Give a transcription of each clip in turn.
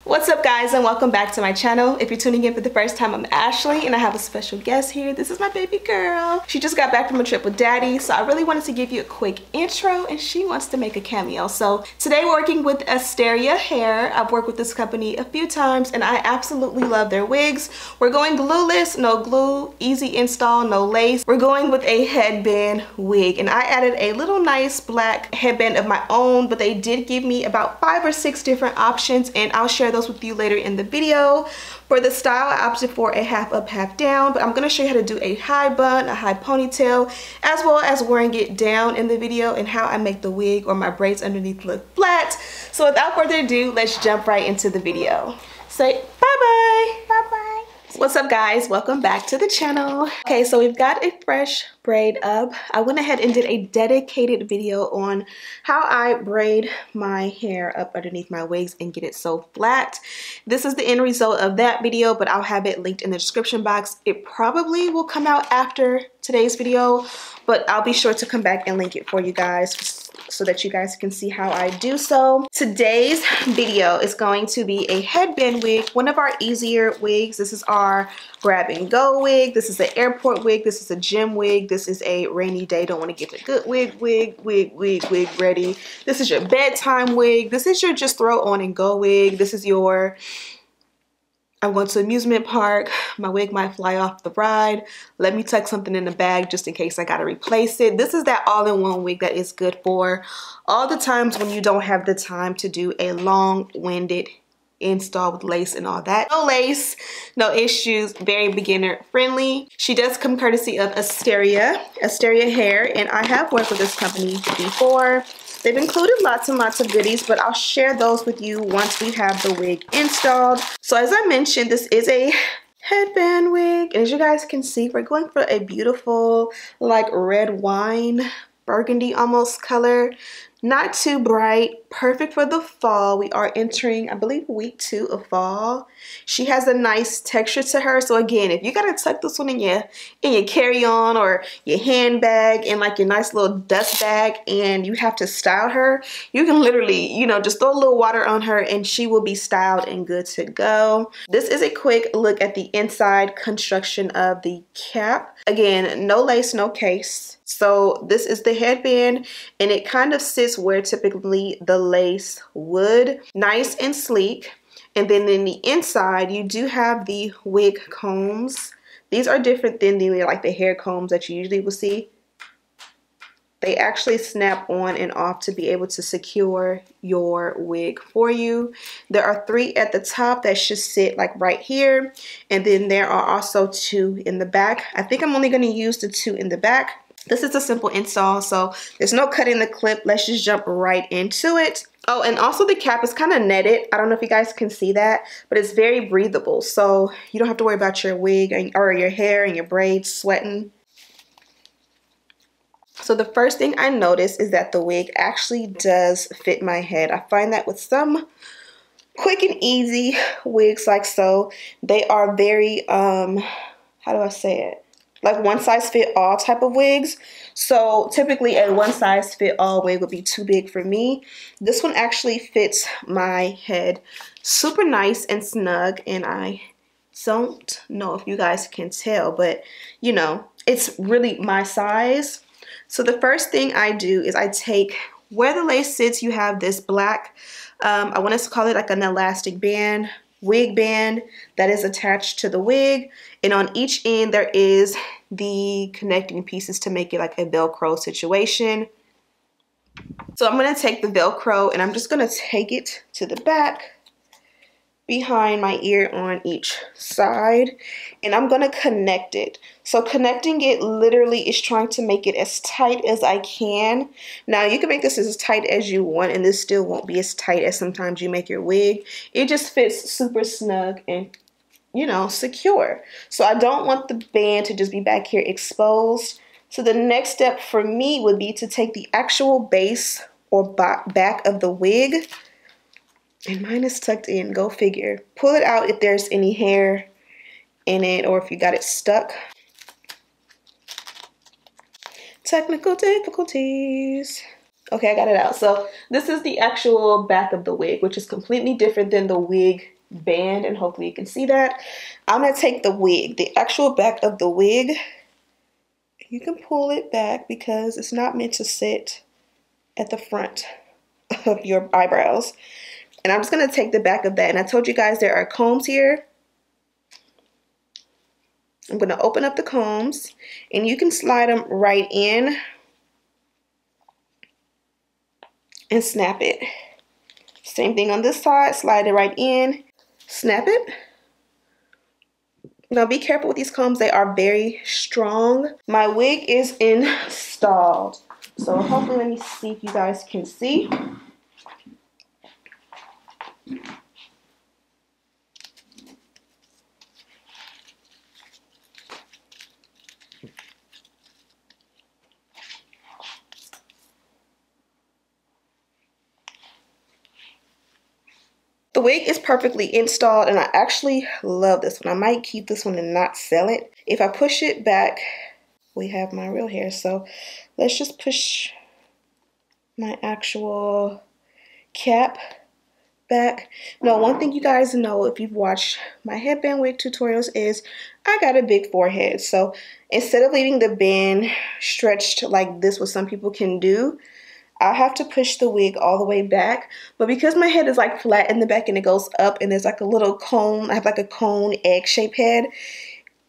What's up guys, and welcome back to my channel. If you're tuning in for the first time, I'm Ashley and I have a special guest here. This is my baby girl. She just got back from a trip with daddy, so I really wanted to give you a quick intro and she wants to make a cameo. So today we're working with Asteria hair. I've worked with this company a few times and I absolutely love their wigs. We're going glueless, no glue, easy install, no lace. We're going with a headband wig, and I added a little nice black headband of my own, but they did give me about 5 or 6 different options and I'll share those with you later in the video. For the style, I opted for a half up, half down, but I'm going to show you how to do a high bun, a high ponytail, as well as wearing it down in the video, and how I make the wig or my braids underneath look flat. So without further ado, let's jump right into the video. Say bye-bye. Bye-bye. What's up guys, welcome back to the channel. Okay, so we've got a fresh braid up. I went ahead and did a dedicated video on how I braid my hair up underneath my wigs and get it so flat. This is the end result of that video, but I'll have it linked in the description box. It probably will come out after today's video, but I'll be sure to come back and link it for you guys so that you guys can see how I do so. Today's video is going to be a headband wig, one of our easier wigs. This is our grab and go wig. This is an airport wig. This is a gym wig. This is a rainy day, don't want to get the good wig ready. This is your bedtime wig. This is your just throw on and go wig. This is your I'm going to amusement park, my wig might fly off the ride, let me tuck something in the bag just in case I gotta replace it. This is that all-in-one wig that is good for all the times when you don't have the time to do a long-winded install with lace and all that. No lace, no issues, very beginner friendly. She does come courtesy of Asteria hair, and I have worked with this company before. They've included lots and lots of goodies, but I'll share those with you once we have the wig installed. So as I mentioned, this is a headband wig, and as you guys can see, we're going for a beautiful like red wine, burgundy almost color. Not too bright, perfect for the fall. We are entering, I believe, week 2 of fall. She has a nice texture to her. So again, if you gotta tuck this one in your carry-on or your handbag and like your nice little dust bag and you have to style her, you can literally, you know, just throw a little water on her and she will be styled and good to go. This is a quick look at the inside construction of the cap. Again, no lace, no case. So this is the headband and it kind of sits where typically the lace would. Nice and sleek. And then in the inside, you do have the wig combs. These are different than the hair combs that you usually will see. They actually snap on and off to be able to secure your wig for you. There are 3 at the top that should sit like right here. And then there are also 2 in the back. I think I'm only going to use the 2 in the back. This is a simple install, so there's no cutting the clip. Let's just jump right into it. Oh, and also the cap is kind of netted. I don't know if you guys can see that, but it's very breathable. So you don't have to worry about your wig or your hair and your braids sweating. So the first thing I noticed is that the wig actually does fit my head. I find that with some quick and easy wigs like so, they are very, how do I say it? Like one size fit all type of wigs. So typically a one size fit all wig would be too big for me. This one actually fits my head super nice and snug, and I don't know if you guys can tell, but you know, it's really my size. So the first thing I do is I take where the lace sits. You have this black, I want to call it like an elastic band, wig band that is attached to the wig, and on each end there is the connecting pieces to make it like a Velcro situation. So I'm going to take the Velcro and I'm just going to take it to the back behind my ear on each side, and I'm going to connect it. So connecting it literally is trying to make it as tight as I can. Now you can make this as tight as you want and this still won't be as tight as sometimes you make your wig. It just fits super snug and, you know, secure. So I don't want the band to just be back here exposed. So the next step for me would be to take the actual base or back of the wig, and mine is tucked in, go figure. Pull it out if there's any hair in it or if you got it stuck. Technical difficulties. Okay, I got it out. So this is the actual back of the wig, which is completely different than the wig band, and hopefully you can see that. I'm gonna take the wig, the actual back of the wig. You can pull it back because it's not meant to sit at the front of your eyebrows. And I'm just gonna take the back of that. And I told you guys there are combs here. I'm gonna open up the combs and you can slide them right in and snap it. Same thing on this side, slide it right in, snap it. Now be careful with these combs, they are very strong. My wig is installed. So hopefully, let me see if you guys can see. The wig is perfectly installed and I actually love this one. I might keep this one and not sell it. If I push it back, we have my real hair. So let's just push my actual cap back. Now, one thing you guys know if you've watched my headband wig tutorials is I got a big forehead. So instead of leaving the band stretched like this, what some people can do, I have to push the wig all the way back. But because my head is like flat in the back and it goes up and there's like a little cone, I have like a cone egg-shaped head.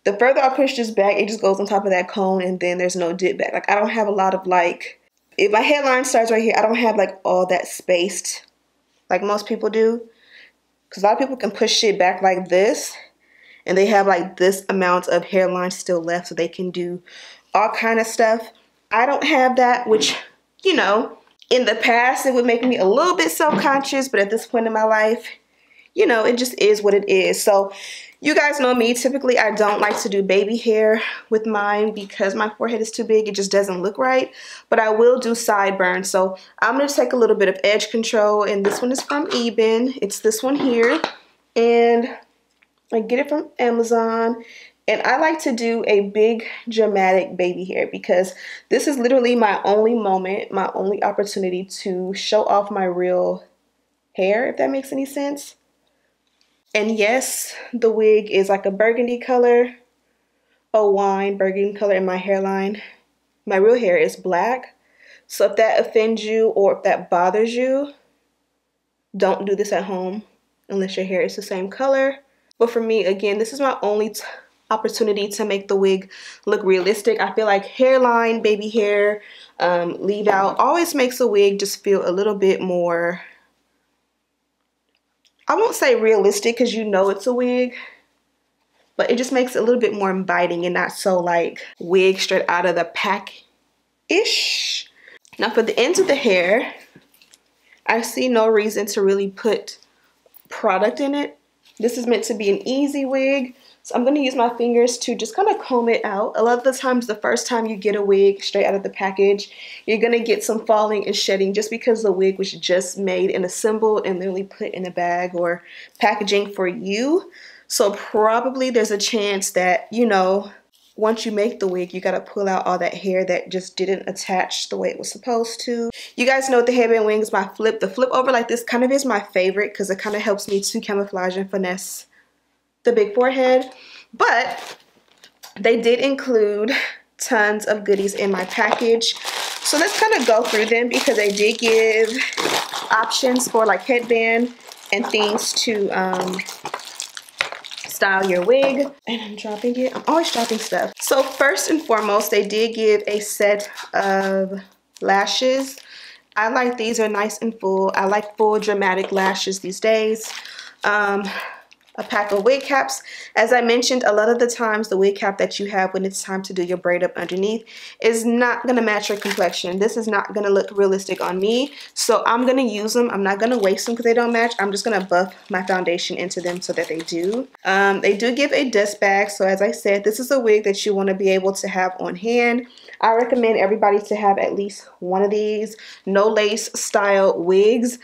The further I push this back, it just goes on top of that cone and then there's no dip back. Like I don't have a lot of like, if my headline starts right here, I don't have like all that spaced like most people do. Because a lot of people can push it back like this and they have like this amount of hairline still left so they can do all kind of stuff. I don't have that, which, you know, in the past, it would make me a little bit self-conscious, but at this point in my life, you know, it just is what it is. So you guys know me, typically I don't like to do baby hair with mine because my forehead is too big. It just doesn't look right, but I will do sideburns. So I'm going to take a little bit of edge control, and this one is from Eben. It's this one here, and I get it from Amazon. And I like to do a big dramatic baby hair because this is literally my only moment, my only opportunity to show off my real hair, if that makes any sense. And yes, the wig is like a burgundy color, a wine burgundy color in my hairline. My real hair is black. So if that offends you or if that bothers you, don't do this at home unless your hair is the same color. But for me, again, this is my only opportunity to make the wig look realistic. I feel like hairline, baby hair, leave out always makes a wig just feel a little bit more, I won't say realistic because you know it's a wig, but it just makes it a little bit more inviting and not so like wig straight out of the pack-ish. Now for the ends of the hair, I see no reason to really put product in it. This is meant to be an easy wig. So I'm going to use my fingers to just kind of comb it out. A lot of the times, the first time you get a wig straight out of the package, you're going to get some falling and shedding just because the wig was just made and assembled and literally put in a bag or packaging for you. So probably there's a chance that, you know, once you make the wig, you got to pull out all that hair that just didn't attach the way it was supposed to. You guys know the headband wig is my flip. The flip over like this kind of is my favorite because it kind of helps me to camouflage and finesse the big forehead. But they did include tons of goodies in my package. So let's kind of go through them because they did give options for like headband and things to style your wig. And I'm dropping it. I'm always dropping stuff. So first and foremost, they did give a set of lashes. I like these are nice and full. I like full dramatic lashes these days. A pack of wig caps. As I mentioned, a lot of the times the wig cap that you have when it's time to do your braid up underneath is not going to match your complexion. This is not going to look realistic on me. So I'm going to use them. I'm not going to waste them because they don't match. I'm just going to buff my foundation into them so that they do. They do give a dust bag. So as I said, this is a wig that you want to be able to have on hand. I recommend everybody to have at least one of these no lace style wigs.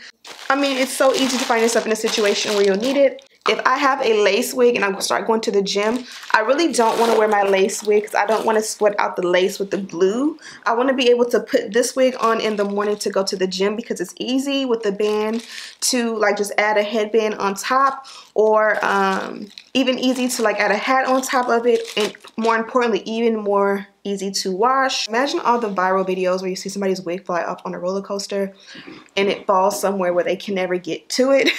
I mean, it's so easy to find yourself in a situation where you'll need it. if I have a lace wig and I start going to the gym, I really don't want to wear my lace wig because I don't want to sweat out the lace with the glue. I want to be able to put this wig on in the morning to go to the gym because it's easy with the band to like just add a headband on top, or even easy to like add a hat on top of it, and more importantly, even more easy to wash. Imagine all the viral videos where you see somebody's wig fly up on a roller coaster and it falls somewhere where they can never get to it.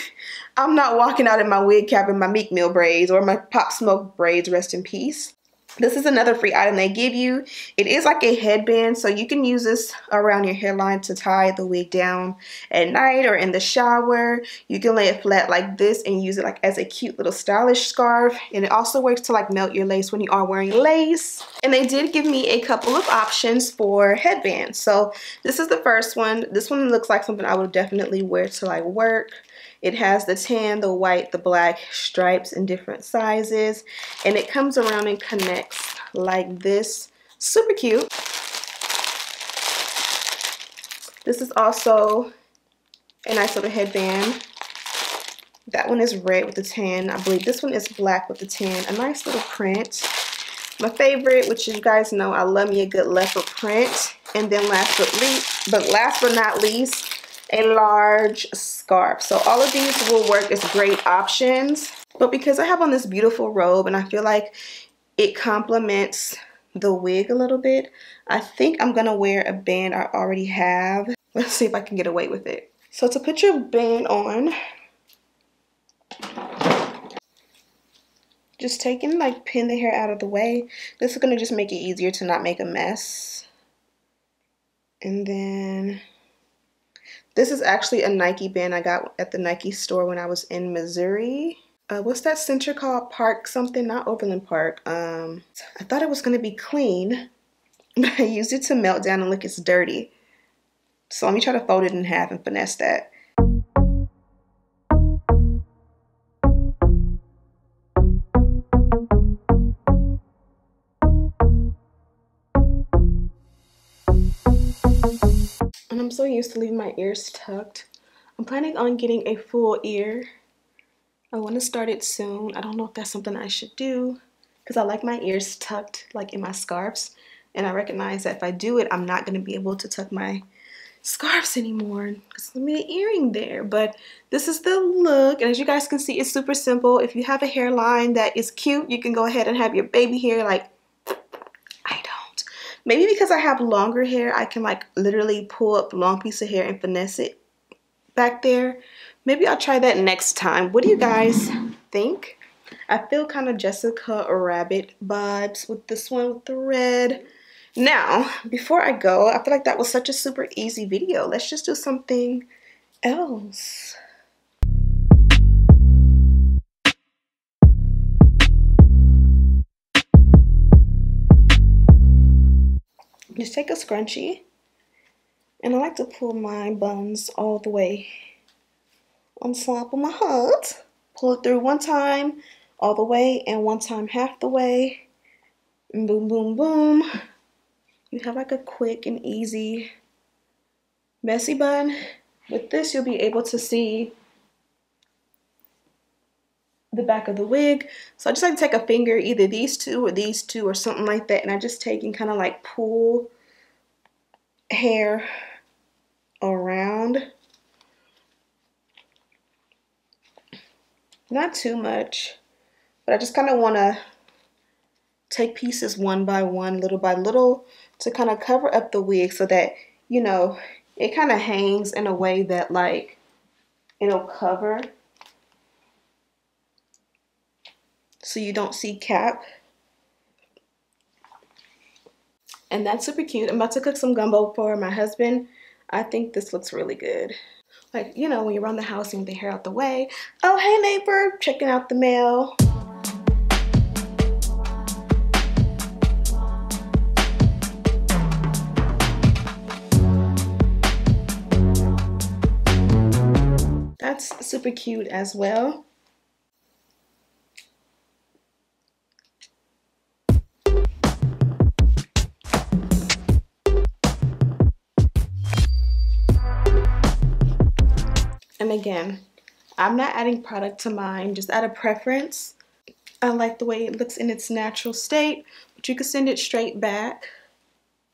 I'm not walking out in my wig cap and my Meek Mill braids or my Pop Smoke braids, rest in peace. This is another free item they give you. It is like a headband, so you can use this around your hairline to tie the wig down at night or in the shower. You can lay it flat like this and use it like as a cute little stylish scarf. And it also works to like melt your lace when you are wearing lace. And they did give me a couple of options for headbands. So this is the first one. This one looks like something I would definitely wear to like work. It has the tan, the white, the black stripes in different sizes, and it comes around and connects like this. Super cute. This is also a nice little headband. That one is red with the tan. I believe this one is black with the tan. A nice little print. My favorite, which you guys know, I love me a good leopard print. And then last but not least, a large scarf. So all of these will work as great options, but because I have on this beautiful robe and I feel like it complements the wig a little bit, I think I'm gonna wear a band I already have. Let's see if I can get away with it. So to put your band on, just take and like pin the hair out of the way. This is gonna just make it easier to not make a mess. And then this is actually a Nike band I got at the Nike store when I was in Missouri. What's that center called? Park something, not Overland Park. I thought it was gonna be clean, but I used it to melt down and look, it's dirty. So let me try to fold it in half and finesse that. And I'm so used to leaving my ears tucked. I'm planning on getting a full ear. I want to start it soon. I don't know if that's something I should do because I like my ears tucked like in my scarves. And I recognize that if I do it, I'm not going to be able to tuck my scarves anymore because there's going to be an earring there. But this is the look. And as you guys can see, it's super simple. If you have a hairline that is cute, you can go ahead and have your baby hair like maybe because I have longer hair, I can like literally pull up a long piece of hair and finesse it back there. Maybe I'll try that next time. What do you guys think? I feel kind of Jessica Rabbit vibes with this one with the red. Now, before I go, I feel like that was such a super easy video. Let's just do something else. Just take a scrunchie, and I like to pull my buns all the way on top of my head. Pull it through one time all the way and one time half the way. And boom, boom, boom. You have like a quick and easy messy bun. With this, you'll be able to see the back of the wig. So I just like to take a finger, either these two or something like that, and I just take and kind of like pull hair around. Not too much, but I just kind of want to take pieces one by one, little by little, to kind of cover up the wig so that, you know, it kind of hangs in a way that like it'll cover, so you don't see cap. And that's super cute. I'm about to cook some gumbo for my husband. I think this looks really good. Like, you know, when you're around the house and the hair out the way. Oh, hey neighbor, checking out the mail. That's super cute as well. And again, I'm not adding product to mine, just out of preference. I like the way it looks in its natural state, but you can send it straight back,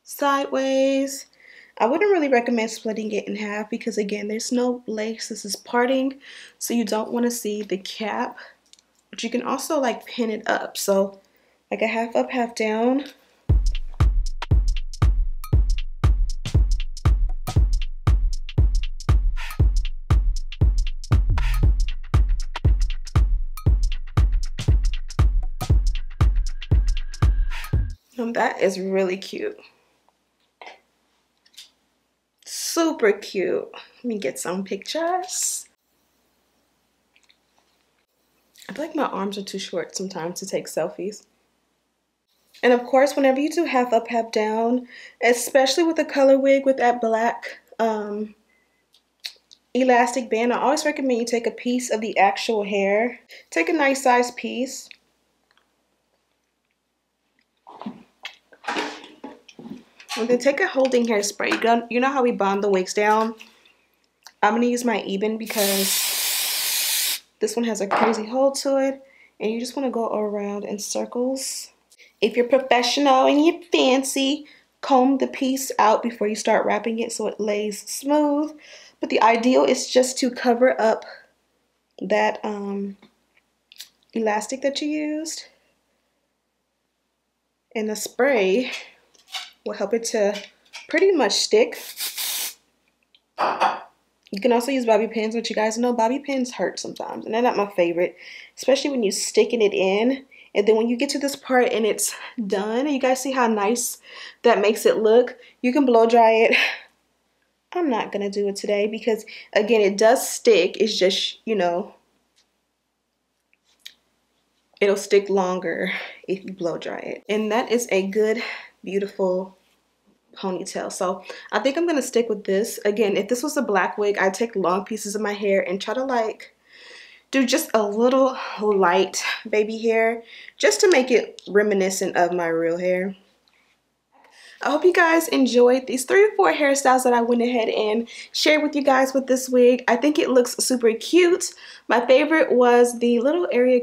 sideways. I wouldn't really recommend splitting it in half because again, there's no lace, this is parting, so you don't want to see the cap. But you can also like pin it up, so like a half up, half down. That is really cute. Super cute. Let me get some pictures. I feel like my arms are too short sometimes to take selfies. And of course, whenever you do half up, half down, especially with a color wig with that black elastic band, I always recommend you take a piece of the actual hair. Take a nice size piece. And then take a holding hairspray. You know how we bond the wigs down? I'm going to use my Eben because this one has a crazy hold to it. And you just want to go around in circles. If you're professional and you're fancy, comb the piece out before you start wrapping it so it lays smooth. But the ideal is just to cover up that elastic that you used. And the spray will help it to pretty much stick. You can also use bobby pins, but you guys know bobby pins hurt sometimes, and they're not my favorite, especially when you're sticking it in. And then when you get to this part and it's done, you guys see how nice that makes it look? You can blow dry it. I'm not gonna do it today because again, it does stick. It's just, you know, it'll stick longer if you blow dry it. And that is a good, beautiful ponytail. So I think I'm gonna stick with this. Again, if this was a black wig, I'd take long pieces of my hair and try to like do just a little light baby hair just to make it reminiscent of my real hair. I hope you guys enjoyed these 3 or 4 hairstyles that I went ahead and shared with you guys with this wig. I think it looks super cute. My favorite was the little area,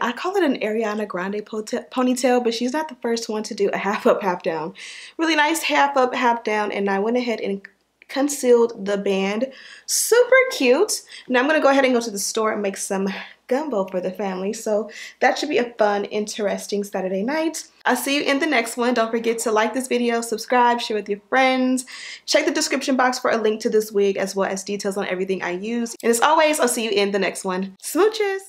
I call it an Ariana Grande ponytail, but she's not the first one to do a half up, half down. Really nice half up, half down, and I went ahead and concealed the band. Super cute. Now I'm going to go ahead and go to the store and make some gumbo for the family. So that should be a fun, interesting Saturday night. I'll see you in the next one. Don't forget to like this video, subscribe, share with your friends. Check the description box for a link to this wig as well as details on everything I use. And as always, I'll see you in the next one. Smooches!